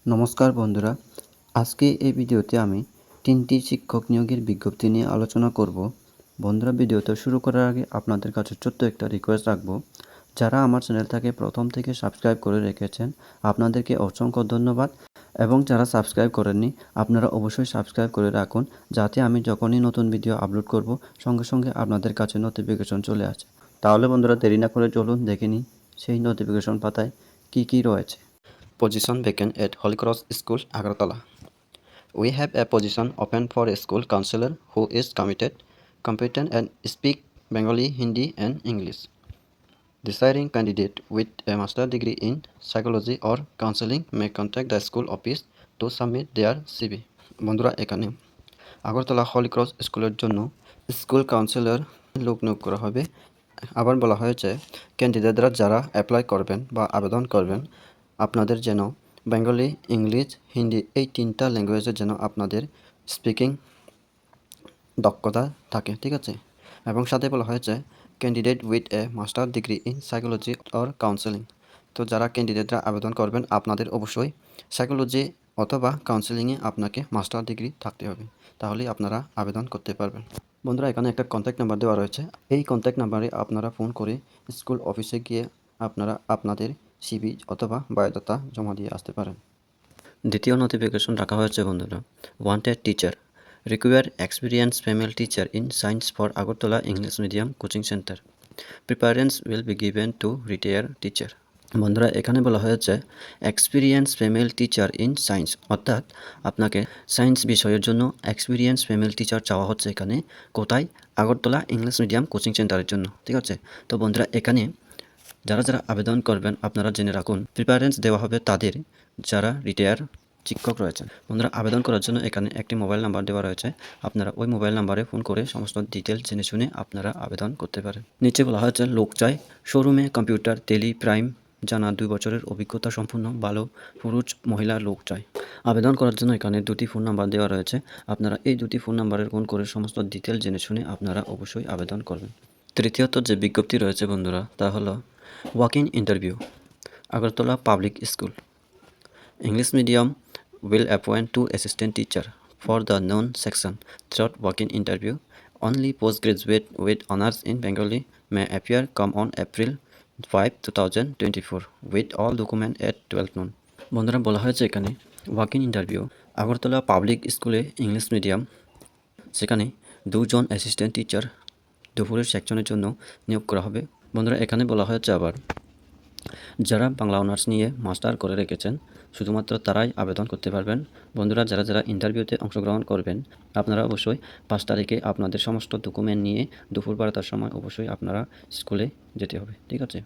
নমস্কার বন্ধুরা, আজকে এই ভিডিওতে আমি ৩টি শিক্ষক নিয়োগের বিজ্ঞপ্তি নিয়ে আলোচনা করব। বন্ধুরা, ভিডিওটা শুরু করার আগে আপনাদের কাছে ছোট্ট একটা রিকোয়েস্ট রাখবো। যারা আমার চ্যানেলটাকে প্রথম থেকে সাবস্ক্রাইব করে রেখেছেন, আপনাদেরকে অসংখ্য ধন্যবাদ। এবং যারা সাবস্ক্রাইব করেননি, আপনারা অবশ্যই সাবস্ক্রাইব করে রাখুন, যাতে আমি যখনই নতুন ভিডিও আপলোড করব সঙ্গে সঙ্গে আপনাদের কাছে নোটিফিকেশন চলে আসে। তাহলে বন্ধুরা, দেরি না করে চলুন দেখে নিই সেই নোটিফিকেশন পাতায় কী রয়েছে। Position vacant at Holy Cross School, Agartala. We have a position open for a school counselor who is competent and speak Bengali, Hindi and English. Desiring candidate with a master degree in psychology or counseling may contact the school office to submit their CV. বন্ধুরা, এখানে Agartala Holy Cross স্কুলের জন্য school councillor লোক নিয়োগ করা হবে। আবার বলা হয়েছে ক্যান্ডিডেটরা যারা অ্যাপ্লাই করবেন বা আবেদন করবেন, আপনাদের যেন বেঙ্গলি, ইংলিশ, হিন্দি এই 3টা ল্যাঙ্গুয়েজের যেন আপনাদের স্পিকিং দক্ষতা থাকে, ঠিক আছে। এবং সাথে বলা হয়েছে candidate with a master degree in psychology or counselling. তো যারা ক্যান্ডিডেটরা আবেদন করবেন, আপনাদের অবশ্যই সাইকোলজি অথবা কাউন্সেলিংয়ে আপনাকে মাস্টার ডিগ্রি থাকতে হবে, তাহলেই আপনারা আবেদন করতে পারবেন। বন্ধুরা, এখানে একটা কন্ট্যাক্ট নাম্বার দেওয়া রয়েছে। এই কন্ট্যাক্ট নাম্বারে আপনারা ফোন করে স্কুল অফিসে গিয়ে আপনারা আপনাদের সিভি অথবা বায়োডাটা জমা দিয়ে আসতে পারেন। দ্বিতীয় নোটিফিকেশন রাখা হয়েছে বন্ধুরা, wanted teacher require experience female teacher in science for Agartala English medium coaching centre. Preference will be given to retire teacher. বন্ধুরা, এখানে বলা হয়েছে experience female teacher in science, অর্থাৎ আপনাকে সায়েন্স বিষয়ের জন্য এক্সপিরিয়েন্স ফিমেল টিচার চাওয়া হচ্ছে এখানে। কোথায়? আগরতলা ইংলিশ মিডিয়াম কোচিং সেন্টারের জন্য, ঠিক আছে। তো বন্ধুরা, এখানে যারা যারা আবেদন করবেন আপনারা জেনে রাখুন, প্রিফারেন্স দেওয়া হবে তাদের যারা রিটায়ার শিক্ষক রয়েছেন। বন্ধুরা, আবেদন করার জন্য এখানে একটি মোবাইল নাম্বার দেওয়া রয়েছে। আপনারা ওই মোবাইল নাম্বারে ফোন করে সমস্ত ডিটেলস জেনে শুনে আপনারা আবেদন করতে পারেন। নিচে বলা হয়েছে লোক চাই শোরুমে কম্পিউটার, টেলি, প্রাইম জানা 2 বছরের অভিজ্ঞতা সম্পূর্ণ ভালো পুরুষ মহিলা লোক চাই। আবেদন করার জন্য এখানে 2টি ফোন নাম্বার দেওয়া রয়েছে। আপনারা এই 2টি ফোন নাম্বারে ফোন করে সমস্ত ডিটেলস জেনে শুনে আপনারা অবশ্যই আবেদন করবেন। তৃতীয়ত যে বিজ্ঞপ্তি রয়েছে বন্ধুরা, তা হলো walk-in interview, Agartala public school. English medium will appoint 2 assistant teacher for the known section through walk-in interview. Only postgraduate with honors in Bengali may appear come on April 5, 2024 with all document at 12 noon. বন্ধুরা, বলা হয়েছে এখানে walk-in interview Agartala public স্কুলে English medium, সেখানে 2 জন assistant teacher দুপুরের সেকশনের জন্য নিয়োগ করা হবে। বন্ধুরা, এখানে বলা হয়েছে আবার যারা বাংলা অনার্স নিয়ে মাস্টার করে রেখেছেন শুধুমাত্র তারাই আবেদন করতে পারবেন। বন্ধুরা, যারা যারা ইন্টারভিউতে অংশগ্রহণ করবেন, আপনারা অবশ্যই 5 তারিখে আপনাদের সমস্ত ডকুমেন্ট নিয়ে দুপুর 12টার সময় অবশ্যই আপনারা স্কুলে যেতে হবে, ঠিক আছে।